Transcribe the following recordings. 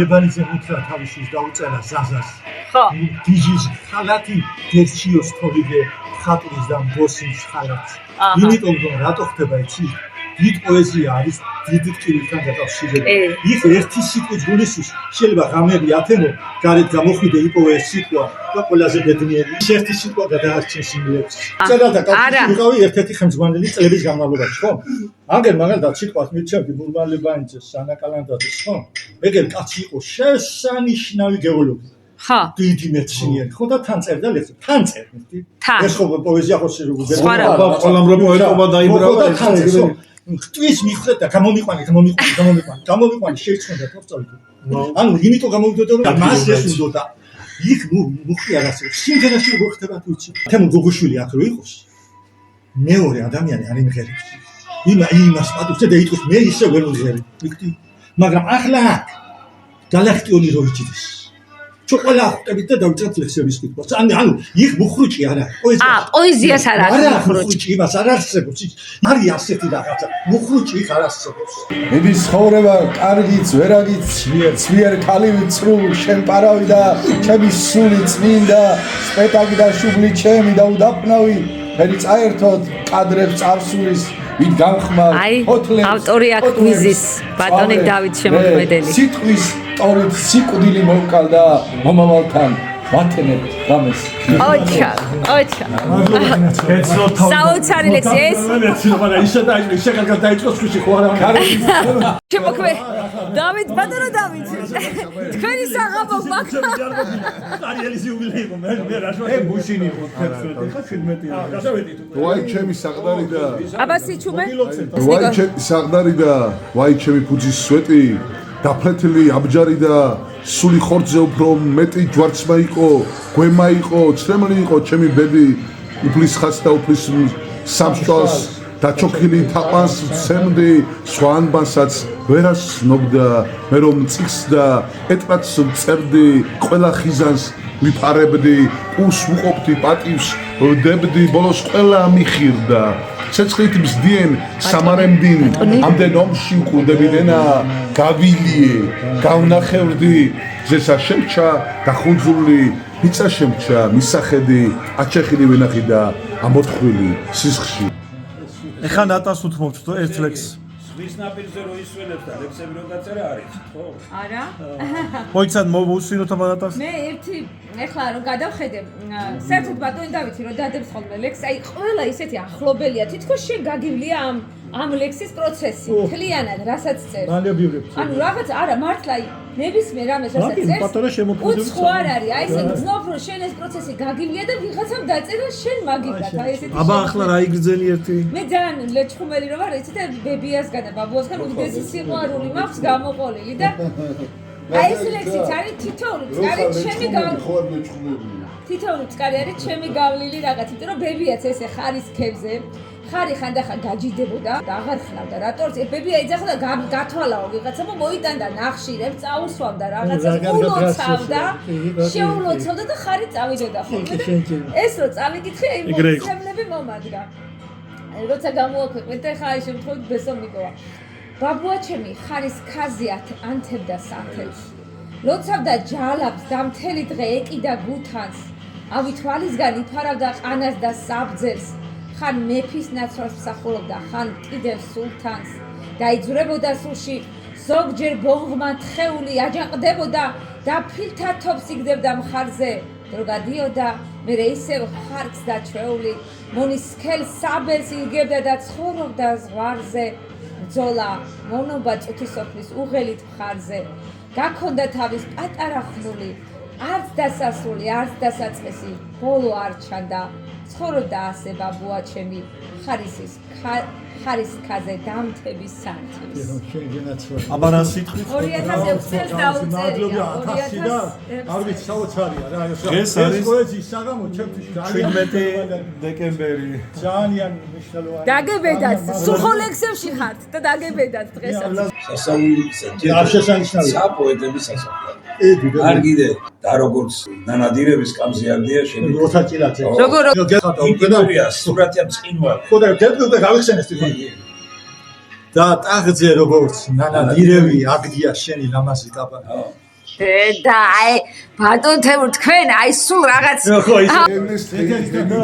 ლებანიძე უთხრა თავისის დაუწერა ზაზას. ხო. დიჯის ხალათი გერჩიოს თორიდე ხატრის და ბოსის ხალათი. იმიტომ რომ რატო ხდება იცი? დიდ პოეზია არის დიდ ტკივილთან დაკავშირებული. იქ ერთი სიტყვის გულისის შეიძლება ღამები ათენო, გარეთ გამოხვიდე იპოვე ეს სიტყვა და ყველაზე ბედნიერი ერთი სიტყვა გადაარჩენ სიმბოლებს. წერალთა კავშირი ვიყავი ერთ-ერთი ხელმძღვანელი წლების განმავლობაში, ხო? მაგალითად სიტყვას მიცემდი მურმანლებანიძეს, ანა კალანდაძეს, ხო? ეგერ კაცი იყო შესანიშნავი გეოლოგი. ხო. დიდი მეცნიერი, ხო და თან წერდა ლექსებს. თან წერდა. ეს ხო პოეზია ხო შეიძლება. ყოლამრობო ეტყობა დაიბრალა ეს. ხტვის მიხვდა და გამომიყვანე შეიცნოდა თორწალით. ანუ იმიტომ გამოვიდოდა რომ მას ეს უნდოდა. იქ მუხი არასე. სიმღერაში როგორ ხდება თუ იცი? თემო გოგოშვილი აქ რო იყოს. მეორე ადამიანი არ იმღერებს. იმას პატივს და იტყვის მე ისე ვერ ვიღერი. მაგრამ ახლა გალაქტიონი რო იჭდეს. ჩოყოლა ხვდებით და დავიწყებთ ლექსების კითხვას. ანუ იქ მუხრუჭი არა. პოეზიას არ არის მუხრუჭი, იმას არ არსებობს. არის ასეთი რაღაცა. მუხრუჭი იქ არ არსებობს. მიდის ცხოვრება კარგიც, ვერაგიც, ძლიერ ქალივი წრუ, შენ პარავი და ჩემი სული წმინდა, სპეტაკი და შუბლი ჩემი და უდაფნავი, ფერი წაერთოთ კადრებს წარსულის, ვით გამხმარ, ფოთლებს. ავტორი აქ გვიზის, ბატონი დავით შემოქმედელი. სიტყვის ტორით სიკვდილი მოვკალდა მომავალთან ვათენებ გამეს. ოჩა. საოცარი ლექსი ეს. ისე კარგად დაიწყოს ხუში ხო არა? შემოქმე დავით ბატონო დავით. თქვენი საღამო მაგა. არიელის იუბილეი იყო მე რა ბუშინი ხო 17 ვაი ჩემი საყდარი და აბასი ჩუმე. ვაი ჩემი საყდარი და ვაი ჩემი ფუძის სვეტი დაფლეთილი აბჯარი და სული ხორცზე უფრო მეტი ჯვარცმა იყო, გვემა იყო, ცრემლი იყო ჩემი ბედი, უფლის ხაც და უფლის სამშვალს დაჩოქილი თაყვანს ვცემდი, სხვა ანბანსაც ვერას ცნობდა, მე რომ წიგს და ეტყაც წერდი, ყველა ხიზანს ვიფარებდი, პულს ვუყოფდი, პატივს ვდებდი, ბოლოს ყველა მიხირდა. ცეცხლით მსდიენ სამარემდინ ამდენ ომში მკვდებიდენა გავილიე გავნახევრდი ზესა შემჩა დახუნძული მიწა შემჩა მისახედი აჩეხილი ვენახი და ამოთხვლილი სისხლში ეხლა ნატას უთმობთ ერთ ლექსს ზღვის ნაპირზე რო ისვენებს და ლექსები რო დაწერა არის ხო? არა. მოიცან მოვუსვინოთ ამათას. მე ერთი ეხლა რომ გადავხედე, საერთოდ ბატონი დავითი რომ დადებს ხოლმე ლექსს, აი ყველა ისეთი ახლობელია, თითქოს შენ გაგივლია ამ ლექსის პროცესი. მთლიანად რასაც წერს. ანუ რაღაც არა მართლა ნებისმიერ რამეს რასაც წერს. უცხო არ არის, აი ესე გძნობ რომ შენ ეს პროცესი გაგივლია და ვიღაცამ დაწერა შენ მაგივრად, აი ესეთი. აბა ახლა რა იგრძელი ერთი? მე ძალიან ლეჩხუმელი რომ ვარ, იცით ბებიასგან და ბაბუასგან უდიდესი სიყვარული მაქვს გამოყოლილი და აი ეს ლექსიც არის თითოეული წარი ჩემი თითოეული წარი არის ჩემი გავლილი რაღაც, იმიტომ რომ ბებიაც ესე ხარისქებზე ხარი ხანდახან გაჯიდებოდა და აღარ ხნავდა რატოც ბებია იძახდა გათვალაო ვიღაცამ მოიტანდა ნახშირებს წაუსვამდა რაღაცას ულოცავდა შეულოცავდა და ხარი წავიდოდა ხოლმე ეს რო წავიკითხე აი მოხსნები მომადგა როცა გამოაქვეყნეთ და ხა აი შემთხვევით ბესო მიკოვა ბაბუა ჩემი ხარის ქაზე ანთებდა სათელს ლოცავდა ჯალაბს და მთელი დღე ეკიდა გუთანს ავი თვალისგან იფარავდა ყანას და საბძელს ხან მეფის ნაცვლად მსახურობდა ხან კიდევ სულთანს დაიძვრებოდა სულში ზოგჯერ ბონღმა თხეული აჯანყდებოდა და ფილთა თოფს იგდებდა მხარზე დრო გადიოდა მერე ისევ ხარკს და ჩვეული მონის სქელ საბელს იგებდა და ცხოვრობდა ზღვარზე ბრძოლა მონობა წუთისოფლის უღელით მხარზე გაქონდა თავის პატარა ხნული არც დასასრული არც დასაწყისი ბოლო არ ჩანდა ცხოვრობდა ასე ბაბუა ჩემი ხარის ქაზე დამთების სანთის აბა რა სიტყვით 2006 წელს დაუწერია 2000 არ ვიცი საოცარია რა ეს არის პოეზიის საღამო ჩემთვის 17 დეკემბერი ძალიან მნიშვნელოვანი დაგებედათ სულ ლექსებში ხართ და დაგებედათ დღესაც სასაუბრისად არ შესანიშნავია საპოეტების სასაფლაო არ გიდე და როგორც ნანადირების კამზიარდია შენი როთაჭილაძე როგორ გეღატა უკედა სურათია წინვა ხო და დედლ და გავიხსენეს თვითონ და ტახტზე როგორც ნანადირევი აგდია შენი ლამაზი კაბანი. და აი ბატონთემ თქვენ აი სულ რაღაც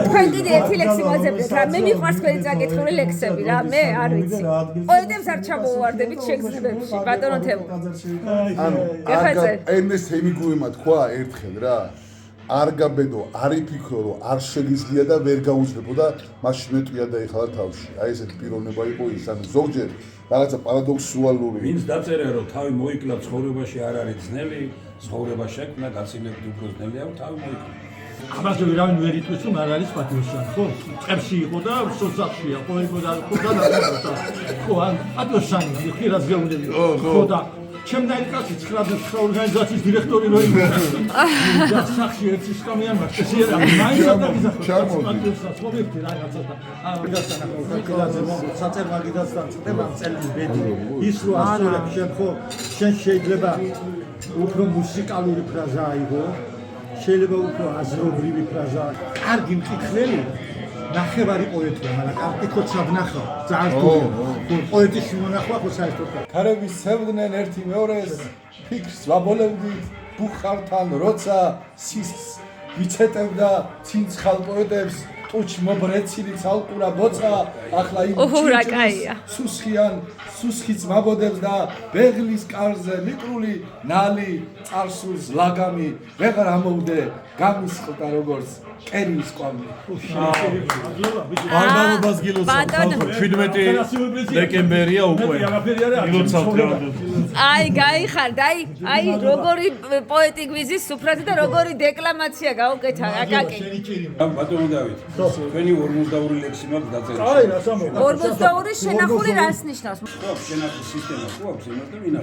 თქვენ დიდი ერთი ლექსი მოძებნეთ რა მე მიყვარს თქვენი წაკითხული ლექსები რა მე არ ვიცი პოეტებს არ ჩამოვარდებით შეგრძნებებში ბატონთემ ანუ ერნესტ ჰემინგუემა თქვა ერთხელ რა არ გაბედო არ იფიქრო რომ არ შეგიძლია და ვერ გაუძლებო და მაშინ მეტყვია და ეხლა თავში აი ესეთი პიროვნება იყო ის ანუ ზოგჯერ რაღაცა პარადოქსუალური ვინც დაწერა რომ თავი მოიკლა ცხოვრებაში არ არის ძნელი ცხოვრება შექმნა გაცილებით უფრო ძნელია თავი მოიკლა ამაზე ვერავინ ვერ იტყვის რომ არ არის პატიოსანი ხო წებში იყო და სოციალშია ხო იყო და ხო ან პატიოსანი ხშირად გეუბნები ხო და ჩემ დაიკაცი 9 ორგანიზაციის დირექტორი რო იყო და სახში ერთი სკამიან მასწია და მაინც და პატიოსანს მოგებდი რაღაცა და რაღაცა ნახო მოგო საწერმაგიდასთან წდება წელი ბედი ის რო ასწორებს შენ ხო შენ შეიძლება უფრო მუსიკალური ფრაზა აიღო შეიძლება უფრო აზრობრივი ფრაზა კარგი მკითხველი ნახევარი პოეტია მაგრამ კარგი ხოცად ნახა ძალიან პოეტის მონახვა ხო საერთოდ ქარების ცევდნენ ერთი მეორეს ფიქრს ვაბოლებდით ბუხართან როცა სისხლს ვიცეტებდა ცინცხალ პოეტებს ტუჩ მობრეცილი ცალყურა ბოცა ახლა იმ სუსხიც მაბოდებს და ბეღლის კარზე მიკრული ნალი წარსულს ლაგამი ვეღარ ამოვდე გამისყდა როგორც კერის კვამი ბარბარობას გილოცავთ 17 დეკემბერია უკვე გილოცავთ აი გაიხარდა აი როგორი პოეტი გვიზის სუფრათი და როგორი დეკლამაცია გაუკეთა აკაკი ბატონო დავით თქვენი 42 ლექსი მაქვს დაწერილი აი რა სამო 42 შენახული რას ნიშნავს ხო შენახული სისტემა ხო აქვს იმას და ვინა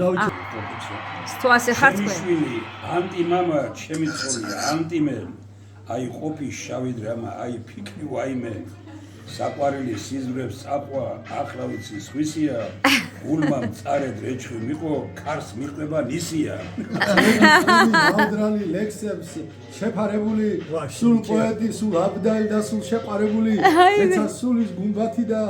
თუ ასე ხარ თქვენ ანტიმამა ჩემი ცოლია ანტიმე აი ყოფი შავი დრამა აი ფიქრი ვაიმე საყვარელი სიზმრებს წაყვა ახლა ვიცი სვისია გულმა მწარედ რეჩხი მიყო კარს მიყვება ნისია ამდრალი ლექსებს შეფარებული სულ პოეტი სულ აბდალი და სულ შეყარებული ეცა სულის გუმბათი და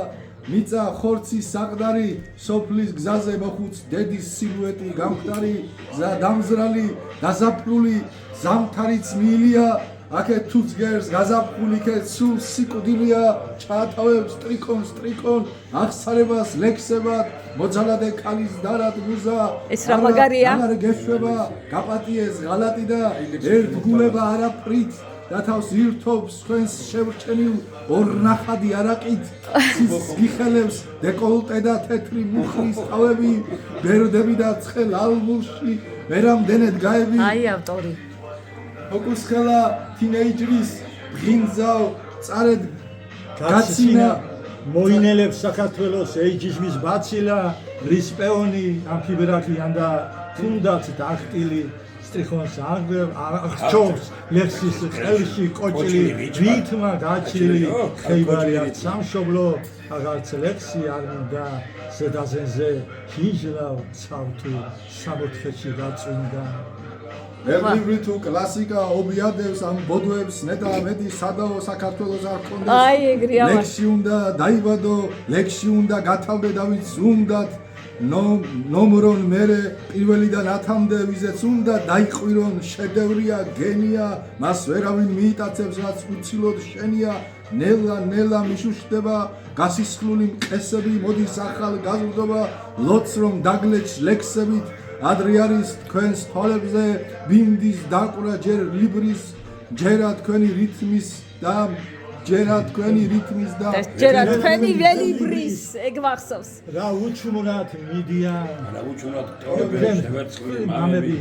მიწა ხორცის საყდარი სოფლის გზაზე მოხუც დედის სილუეტი გამხდარი გზა დამზრალი გაზაფხული ზამთარიც მიილია აკე თუცგერს გაზაფხული კე სულ სიკვდილია ჩაათავებს ტრიკონ აღსარებას ლექსებად მოძალადე ქალის დარად გუზა ეს რა მაგარია არ გეშვება გაპატიეს ღალატი და ერთგულება არაფრით და თავს ირთობს თქვენს შევრჩენილ ორნახადი არაყით გიხელებს დეკოლტე და თეთრი მუხლის თავები ბერდები და ცხელ ალბულში ვერამდენად გაები აი ავტორი ოკუსხელა თინეიჯრის ბღინძავ წარედ გაცინა მოინელებს საქართველოს ეიჯიზმის ბაცილა რისპეონი ამფიბერაკიან და თუნდაც დახტილი სტრიხონს აღჭობს ლექსის ყელში კოჭილი რითმა გაჩილი ხეივარი არ სამშობლო აღარც ლექსი არ მინდა ზედაზენზე ჰიჟრავ ცავთუ სამოთხეში გაწვინდა ერლიბრი თუ კლასიკა ობიადებს ამ ბოდოებს ნეტა მედი სადაო საქართველოს არ კონდეს აი ეგრეა ლექსი უნდა დაიბადო ლექსი უნდა გათავდე და ვინც უნდათ ნომრონ მერე პირველიდან ათამდე ვიზეც უნდა დაიყვირონ შედევრია გენია მას ვერავინ მიიტაცებს რაც უცილოდ შენია ნელა მიშუშდება გასისხლული მყესები მოდის ახალ გაზრდობა ლოც რომ დაგლეჩ ლექსებით ადრე არის თქვენს თვალებზე ბინდის დაკვრა ჯერ ლიბრის ჯერა თქვენი რითმის და ჯერა თქვენი ველიბრის ეგ მახსოვს რა უჩუმრად მიდიან რა უჩუმრად ტოვებენ შევერცხლი მამები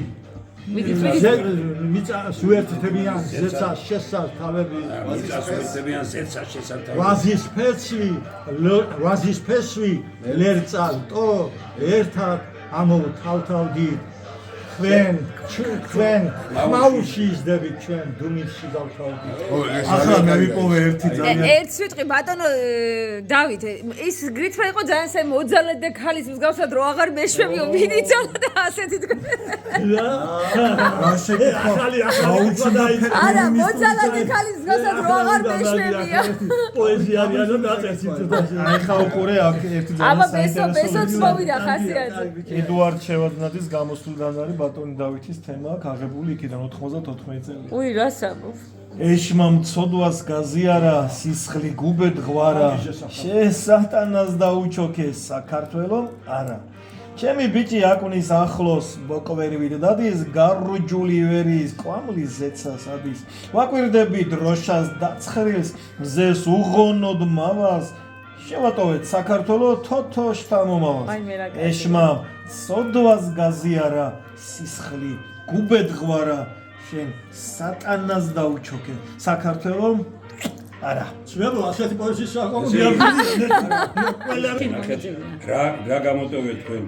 მიწას უერთდებიან ზეცა შესართავები ვაზის ფესვი ლერწალტო ერთად ამოვთავთავდით თქვენ ჩვენ ხმაურში ისდებით ჩვენ დუმილში გავთავდით. ახლა მე ვიპოვე ერთი ძალიან ერთს ვიტყვი ბატონო დავით ის გრითმა იყო ძალიან საერთოდ მოძალად და ქალის მსგავსად რო აღარ მეშვებიო მინიცალა და ასეთი თქვა არა მოძალად და ქალის მსგავსად რო აღარ მეშვებია პოეზია არიანო ნაწერში ახლა უყურე აქ ერთი აბა ძალიან ბესოც მოვიდა ხასიათზე ედუარდ შევარდნაძის გამოსვლიდან არის ბატონი დავითის თემა აღებული იქიდან 94 წელი. უი რას ამბობ ეშმა მცოდვას გაზიარა სისხლი გუბედ ღვარა შე სატანას დაუჩოქე საქართველო არა ჩემი ბიჭი აკუნის ახლოს ბოკვერვით დადის გარუჯული ვერის კვამლის ზეცას ადის ვაკვირდები დროშას დაცხრილს მზეს უღონოდ მავას შევატოვეთ საქართველო თოთო შთამომავას ეშმა მცოდვას გაზიარა სისხლი გუბედ ღვარა შენ სატანას დაუჩოქე საქართველო არა ჩვენ ასეთი პოეზიის რა გამოტოვეთ თქვენ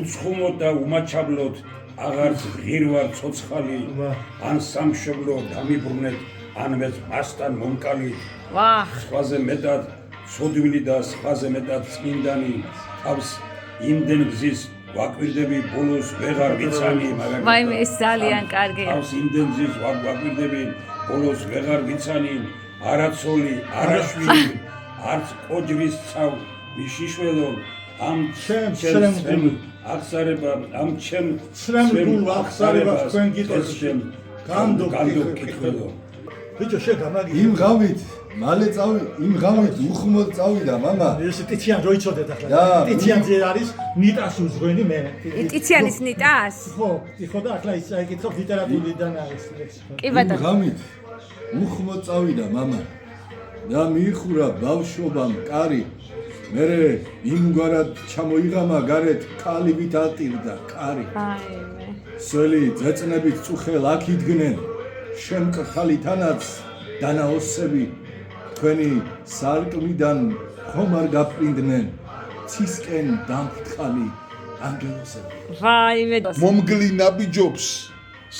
უცხუმოდ და უმაჩაბლოდ აღარც ღირვარ ცოცხალი ან სამშობლო დამიბრუნეთ ან მეც მასთან მომკალი ვაჰ სხვაზე მეტად სოდვილი და სხვაზე მეტად წმინდანი თავს იმდენ გზის ვაკვირდები ბოლოს ვეღარ ვიცანი მაგრამ ვაიმე ეს ძალიან კარგია თავს იმდენ გზის ვაკვირდები ბოლოს ვეღარ ვიცანი არაცოლი არაშვილი არც კოჯრის ცავ მიშიშველო ამ ჩემ აღსარება ამ ჩემ აღსარება თქვენ გიტყვით განდო კითხველო ბიჭო შეგამაგი იმ ღამით მალე იმ ღამით უხმოდ წავიდა მამა ეს ტიციან რო იცოდეთ ახლა ტიციანზე არის ნიტას უძღვენი მე ტიციანის ნიტას ხო და ახლა ის აიკითხო ლიტერატურიდან არის კი ბატონო იმ ღამით უხმოდ წავიდა მამა და მიიხურა ბავშვობამ კარი მერე იმგვარად ჩამოიღამა გარეთ ქალივით ატირდა კარი აიმე სველი ძეწნებით წუხელ აქ იდგნენ შემკრთალითანაც დანაოსები თქვენი სარკმლიდან ხომ არ გაფრინდნენ ცისკენ დამფრთხალი ანგელოსები ვაიმე მომგლი ნაბიჯობს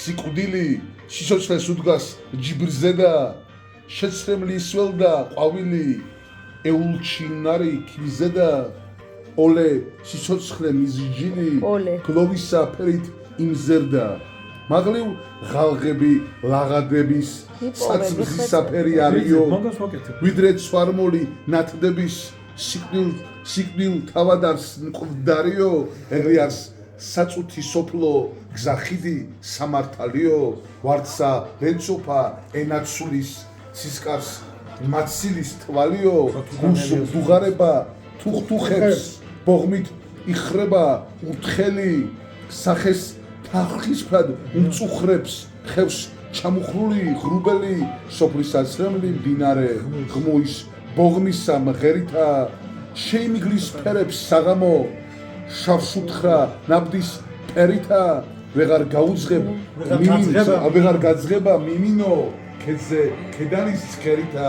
სიკვდილი სიცოცხლეს უდგას ჯიბრზე და შეცრემლი ისველდა ყვავილი ეულჩინარი ქიმზე და ოლე სიცოცხლე მიზჯილი გლოვისა ფერით იმზერდა მაღლივ ღალღები ლაღადების საწმისაფერი არიო ვიდრე ცვარმოლი ნათდების სიკვდილ თავადარს მკვდარიო ეგრიარს საწუთი სოფლო გზახიდი სამართალიო ვარდსა ლენცოფა ენაცulis სისკარს მაცილის თვალიო გულს დუღარება თუხთუხებს ბოღმით იხრება უთხელი სახეს თახისფრად უმწუხრებს ხევს ჩამუხრული ღრუბელი სოფლის აცრემლი მდინარე ღმუის ბოღმისა მღერითა შეიმიგლის ფერებს საღამო შავსუთხრა ნაბდის პერითა ვეღარ გაუძღებ ვეღარ გაძღება მიმინო ქედზე ქედანის ცქერითა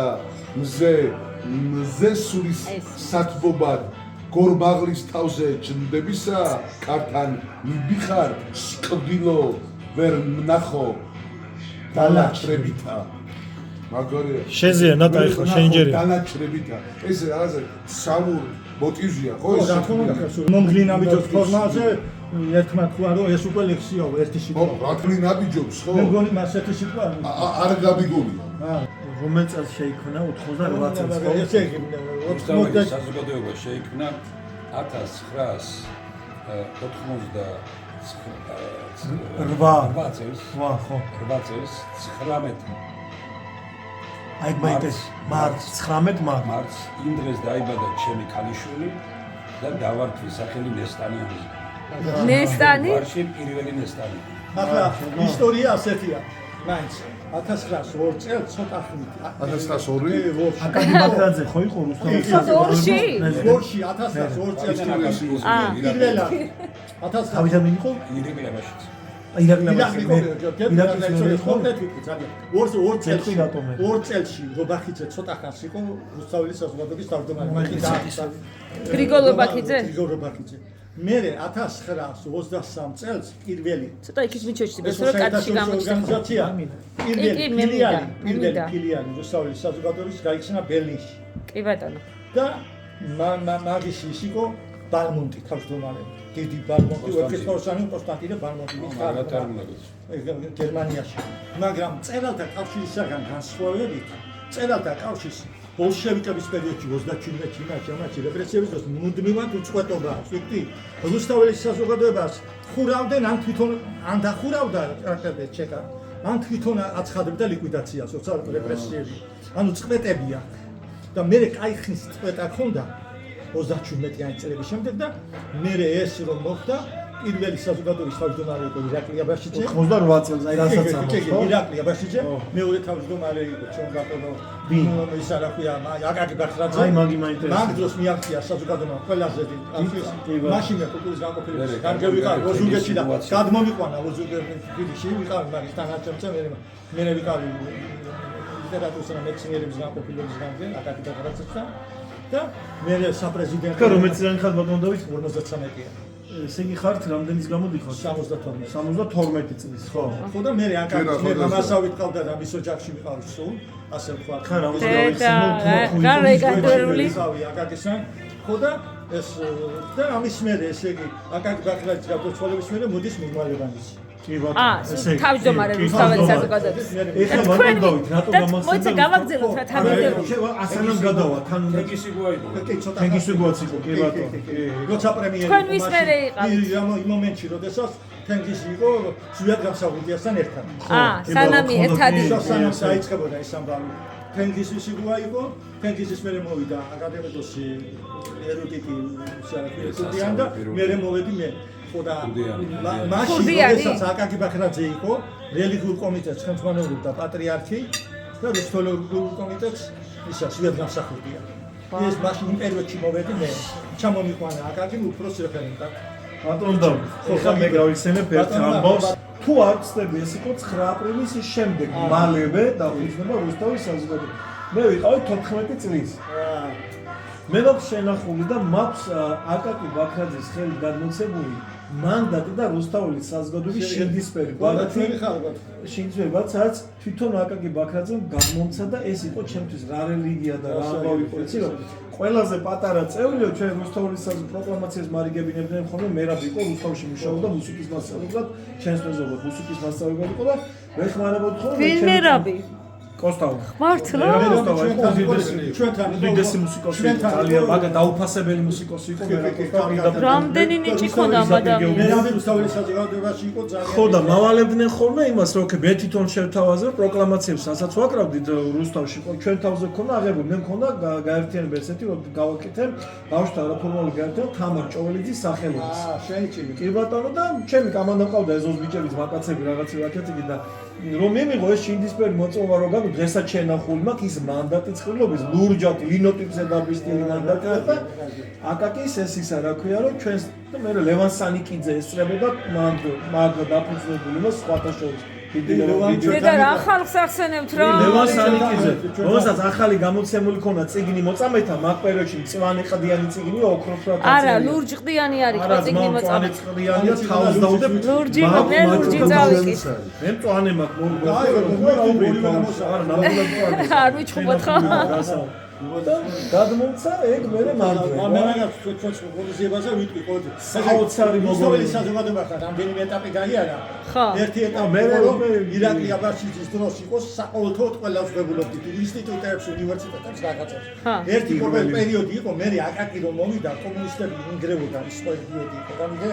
მზე სულის სათბობად გორმაღლის თავზე ჭნდებისა კართან მიბიხარ სიკვდილო ვერ მნახო დანაჩრებითა მაგარია შეზეა ნატა ახლა შენჯერია დანაჩრებითა ეს რაღაცა სამურ მოტივია ხო ეს მომგლი ნაბიჯობს ფორმაზე ერთმა თქვა რომ ეს უკვე ლექსიაო ერთი სიტყვა რა თქმა ნაბიჯობს ხო მე მგონი მასეთი სიტყვა არ გაბიგონია რომელ წელს შეიქმნა 88 წელს ხო ეს საზოგადოება შეიქმნა 1988 წელს ვა ხო 8 წელს 19 აი მაიტეს მარტს 19 მარტს იმ დღეს დაიბადა ჩემი ქალიშვილი და დავარქვი სახელი ნესტანიანი ნესტანი ვარში პირველი ნესტანი ახლა ისტორია ასეთია მაინც 1902 წელს ცოტა ხნით 1902 აკადი ბაქრაძე ხო იყო ორში 1902 წელს პირველად 1900 თავიდან მიიღო ირეგლებაშიც ორ წელში რობახიძე ცოტა ხანს იყო რუსთაველის საზოგადოების თავმჯდომარე გრიგოლ რობახიძე მე 1923 წელს პირველი ცოტა იქით მიჩვეშდი ბესო რომ კადრში გამოჩნდა ორგანიზაცია კი, მე მინდა. ფილიალი რუსთავის საზოგადოების გაიხსნა ბერლინში კი ბატონო და მაგის ის იყო ბალმონტი თავმჯდომარე დიდი ბალმონტი ვეფხისტყაოსანი კონსტანტინე ბალმონტი გერმანიაში მაგრამ წერალთა კავშირისგან განსხვავებით წერალთა კავშირის ბოლშევიკების პერიოდში 37-ში რეპრესიების დროს მუდმივად უწყვეტობა აქვს ვიქი რუსთავის საზოგადოებას ხურავდნენ ან თვითონ ან დახურავდა ჩეკა ან თვითონ აცხადებდა ლიკვიდაციას როცა რეპრესიები ანუ წყვეტებია და მე კაი ხნის წყვეტა ქონდა 37-იანი წლების შემდეგ და მე ეს რომ მოხდა პირველი საზოგადოების თავმჯდომარე იყო ირაკლი აბაშიძე 88 წელს აი რასაც ამბობს ხო ირაკლი აბაშიძე მეორე თავმჯდომარე იყო ჩვენ ბატონო ის რა ქვია აკაკი ბაქრაძე აი მაგი მაინტერესებს მაგ დროს მიაღწია საზოგადოებამ ყველაზე დიდი მაშინ კულტურის განყოფილების გარგე ვიყავ ოზურგეთში და გადმომიყვანა ოზურგეთში ვიყავ მაგის თანაჩემზე მე ვიყავი ლიტერატურისა და მეცნიერების განყოფილების გარგე აკაკი ბაქრაძესთან და მე საპრეზიდენტო რომელიც ძალიან ხალხ ბატონო დავით 53-ია ესე იგი ხართ რამდენის გამოდიხოთ 72 წლის ხო ხო და მე აკაკი მე მამასავით ყავდა და მის ოჯახში ვიყავი სულ ასე ვთქვა ხა რა აკაკისთან ხო და ეს და ამის მერე ესე იგი აკაკი ბაქრაძის გარდაცვალების მერე მოდის მიღმალებანის კი ბატონო თავმჯდომარე რუსთავის საზოგადოების ეხლა ბატონო დავით რატო გამოსცემ მოიცა გავაგზავნოთ რა თამბები ასანამ გადავა თან უნდა ეგისი გვაიდო თენგისი გვაციკო კი ბატონო როცა პრემიერი თქვენ ვის მერე იყავით იმ მომენტში როდესაც თენგისი იყო ზვიად გამსახურდიასთან ერთად სანამი ერთად სანამ დაიწყებოდა ეს ამბავი თენგისი სიგუა იყო თენგისის მერე მოვიდა აკადემიკოსი ერუდიტი სარაკიესიდან და მერე მოვედი მე ხოდა მაშინ როდესაც აკაკი ბაქრაძე იყო რელიგიურ კომიტეტს ხელმძღვანელობდა პატრიარქი და რუსთავის კომიტეტს ისა ზვიად გამსახურდია ეს მაშინ იმ პერიოდში მოვედი მე ჩამომიყვანა აკაკი უფროს რეფერენტად ბატონო დავით ხა მე გავიხსენებ ერთ ამბავს თუ არ ვწდები ეს იყო 9 აპრილის შემდეგ მალევე დაფუძნება რუსთავის საზოგადოება მე ვიყავი 14 წლის მე მაქვს შენახული და მაქვს აკაკი ბაქრაძის ხელით გადმოცემული მანდატი და რუსთავის საზოგადოების შინდისფერი შინდისფერი სადაც თვითონ აკაკი ბაქრაძემ გამომცა და ეს იყო ჩემთვის რა რელიგია და რა ამბავი იყო იცი რომ ყველაზე პატარა წევრი ჩვენ რუსთავის პროკლამაციას მარიგებინებდნენ ხოლმე მერაბ იყო რუსთავში მუშაობდა მუსიკის მასწავლებლად ჩვენს მეზობლად მუსიკის მასწავლებლად იყო და მეხმარებოდ ხოლმე ვინ მერაბი კოსტავ მართლა უდიდესი მუსიკოსი ძალიან მაგა დაუფასებელი მუსიკოსი იყო რამდენი ნიჭი ქონდა ამ ადამიანს რუსთავის საზოგადოებაში იყო ძალიან ხო და მავალებდნენ ხოლმე იმას რომ მე თვითონ შევთავაზებ პროკლამაციებს რასაც ვაკრავდით რუსთავში ჩვენ თავზე ქონა აღებული მე მქონდა გაერთიანება ესეთი რომ გავაკეთე ბავშვთა არაფორმალური გაერთიანება თამარ ჭოველიძის სახელობის შენი ჭილი კი ბატონო და ჩემი კამანდა მყავდა ეზოს ბიჭების მაკაცები რაღაცა ვაკეთებდი და რომ მემიღო ეს შინდისფერი მოწვევა რომ გაგვი დღესაც შენახული მაქვს ის მანდატი წყვილობის ლურჯად ლინოტიპზე დაბისტილი მანდატი და აკაკის ეს ისა რა ქვია რომ ჩვენს მე ლევან სანიკიძე ესწრებოდა მაგ დაფუძნებული მას სხვათა შორის და რა ხალხს ახსენებთ რა ლევან სანიკიძე რომელსაც ახალი გამოცემული ქონა წიგნი მოწამეთა მაგ პერიოდში მწვანე ყდიანი წიგნი ოქროსრად არა ლურჯ ყდიანი არის ხო წიგნი მოწამე ყდიანია თავს დავდებ ლურჯი მე ლურჯი წავიკით მე მწვანე მაგ არ მიჩხუბოთ ხო გადმოცა ეგ მერე მარჯვენა მე მაგას თქვენს პოზიციაზე ვიტყვი ყოველ საოცარი მოგონი საზოგადოებასთან რამდენიმე ეტაპი გაიარა ხო ერთი ეტაპი რომ ირაკლი აბაშიძის დროს იყო საყოველთაოდ ყველა ვსებულობდით ინსტიტუტებს უნივერსიტეტებს რაღაცებს ერთი ყოველ პერიოდი იყო მე აკაკი რომ მოვიდა კომუნისტები ინგრევოდა ის პერიოდი იყო და მე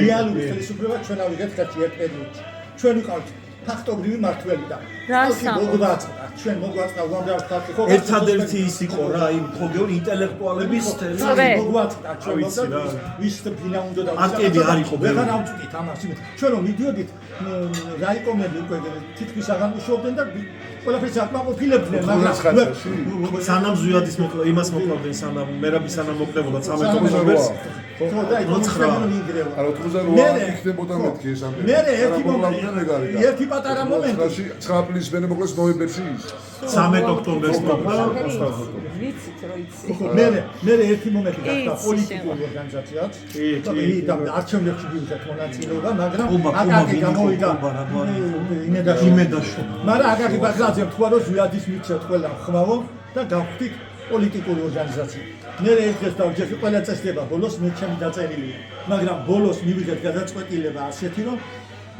რეალური ხელისუფლება ჩვენ ავიღეთ ხალხი ერთ პერიოდში ჩვენ ვიყავთ ფაქტობრივი მართველი და მოგვაწყდა ჩვენ მოგვაწყდა უამრავ ხალხი ხო ერთადერთი ის იყო რა იმ ხოგეულ ინტელექტუალების მოგვაწყდა ჩვენ ვის ფინა უნდა და არტები არ იყო ვეღარ ავწვდით ამას ჩვენ რომ მიდიოდით რაიკომები უკვე თითქმის აღარ მუშაობდნენ და ყველაფერს აკმაყოფილებდნენ მაგრამ სანამ ზვიადის იმას მოკლავდნენ სანამ მერაბი სანამ მოკლდებოდა 13 ოქტომბერს ხო და მიგრევა. არა 88 იქნებოდა მეთქი ეს ამდენი. მე ერთი პატარა მომენტი 9 აპრილის მერე მოკლეს ნოემბერში ის. 13 ოქტომბერს მოხდა. ვიცით რომ იცი. მე ერთი მომენტი გახდა პოლიტიკური ორგანიზაციაც. და არჩევნებში მივიღეთ მონაწილეობა, მაგრამ აკაკი გამოვიდა იმედაშო. მაგრამ აკაკი ბაგრაძემ თქვა რომ ზვიადის მიცეთ ყველა ხმაო და გავხდით პოლიტიკური ორგანიზაცია. მე ეს დღეს დავჯერდი ყველა წესდება ბოლოს მე ჩემი დაწერილია, მაგრამ ბოლოს მივიღეთ გადაწყვეტილება ასეთი რომ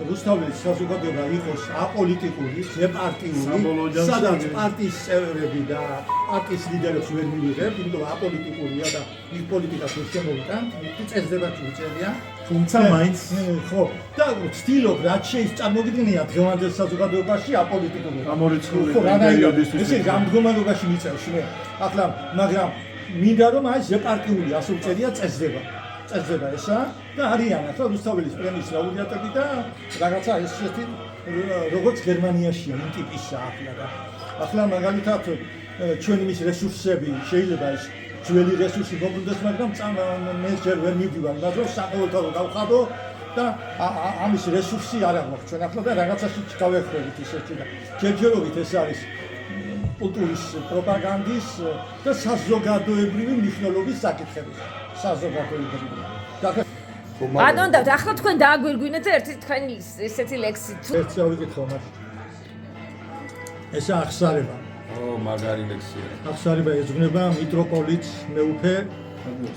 რუსთაველის საზოგადოება იყოს აპოლიტიკური, ზეპარტიული, სადაც პარტიის წევრები და პარტიის ლიდერებს ვერ მივიღებთ, იმიტომ აპოლიტიკურია და ის პოლიტიკას ვერ შემოვიტანთ, წესდება უწევია, თუმცა მაინც ხო და ვცდილობ რაც შეიძლება წარმოგიდგენია დღევანდელ საზოგადოებაში აპოლიტიკური გამორიცხული პერიოდისთვის ესე გამდგომარეობაში მიწევს მე ახლა მაგრამ მინდა რომ აი ზეპარტიული ასე უწევია წესდება ესა და არიან ახლა რუსთაველის პრემიის ლაურეატები და რაღაცა ესეთი როგორც გერმანიაშია იმ ტიპისა ახლა მაგალითად ჩვენი მის რესურსები შეიძლება ის ძველი რესურსი მოგვიდეს მაგრამ მე ჯერ ვერ მივდივარ მაგრამ საყოველთაო გავხადო და ამის რესურსი არ აქვს ჩვენ ახლა და რაღაცაში გავეხვევით ისეთი და ჯერჯერობით ეს არის კულტურის პროპაგანდის და საზოგადოებრივი მნიშვნელობის საკითხები საზოგადოებრივი ბატონო და ახლა თქვენ დააგვირგვინეთ ერთი თქვენი ესეთი ლექსი თუ ერთი ავიკითხო მას ეს აღსარება მაგარი ლექსია. აღსარება ეძღვნება მიტროპოლიტ მეუფე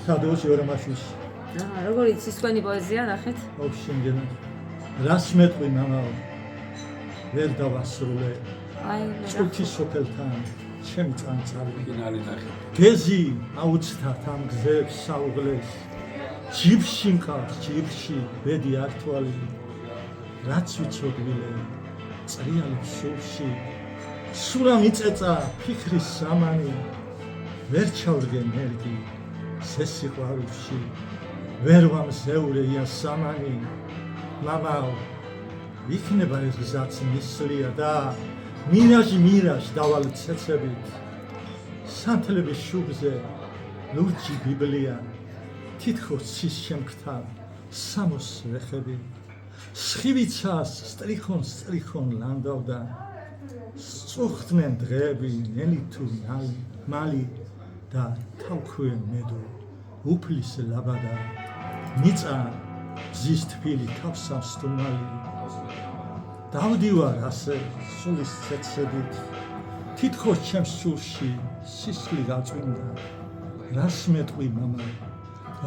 თადეუს იორამაშვილს. როგორ იცის თქვენი პოეზია ნახეთ? ოქშინგენ. რას მეტყვი მამაო? ვერ დავასრულე. აი, ჭუქის სოფელთან ჩემი წანწალი. ფინალი ნახე. გეზი აუცდათ ამ გზებს საუღლეს. ჯიბში მყავს, ჯიბში ბედი აქტუალი. რაც ვიცოდვილე წრიალებს სულში. სურა მიწეწა ფიქრის სამანი ვერ ჩავდგე მერგი სესიყვარულში ვერ ვამზეურეია სამანი მამაო იქნება ეს გზაც მისლია და მირაჟ დავალ ცეცებით სანთლების შუბზე ლურჯი ბიბლია თითქოს ცის შემქთა სამოს ვეხები სხივიცას სტრიხონ ლანდავდა სწუხდნენ დღეები ნელი თუ მალი და თავქვე მედო უფლის ლაბადა მიწა ზის თბილი თავსავსტუმალი დავდივარ ასე სულის ცეცებით თითქოს ჩემს სულში სისხლი გაწვიმდა რას მეტყვი მამა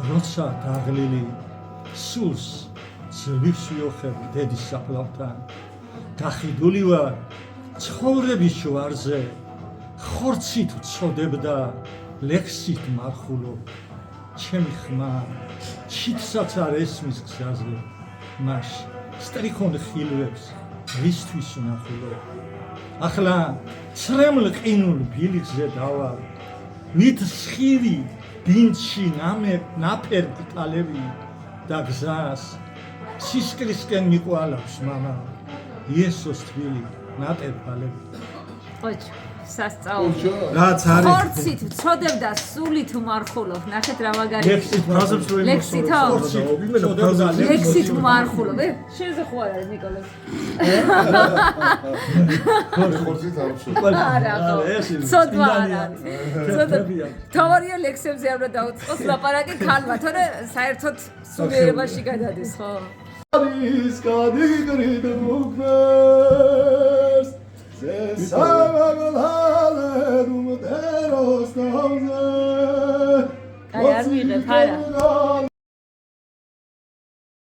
როცა დაღლილი სულს ძლივს ვიოხებ დედის საფლავთან გახიდული ვარ ცხოვრების ჯვარზე ხორცით ვწოდებდა ლექსით მარხულო ჩემი ხმა ჩიტსაც არ ესმის გზაზე მას სტრიქონ ხილვებს ვისთვის ვნახულო ახლა ცრემლ ყინულ ბილიკზე დავალ ვით სხივი ბინდში ნაფერ გტალები და გზას სისკრისკენ მიყვალავს მამა იესოს თბილი ნატერფალები ოჩ სასწაული რაც არის ხორცით ვწოდებდა სულით ვმარხულობ ნახეთ რა მაგარი ლექსით ფრაზებს რო ლექსით ვმარხულობ შენზე ხო არ არის ნიკოლოზ ხორცით არ ვწოდებ არა ცოტა არა თავარია ლექსებზე არ უნდა დაუწყოს ლაპარაკი ქალმა თორე საერთოდ სულიერებაში გადადის ხო ის გადიგრიდ მუქნეს აი არ ვიღებ არა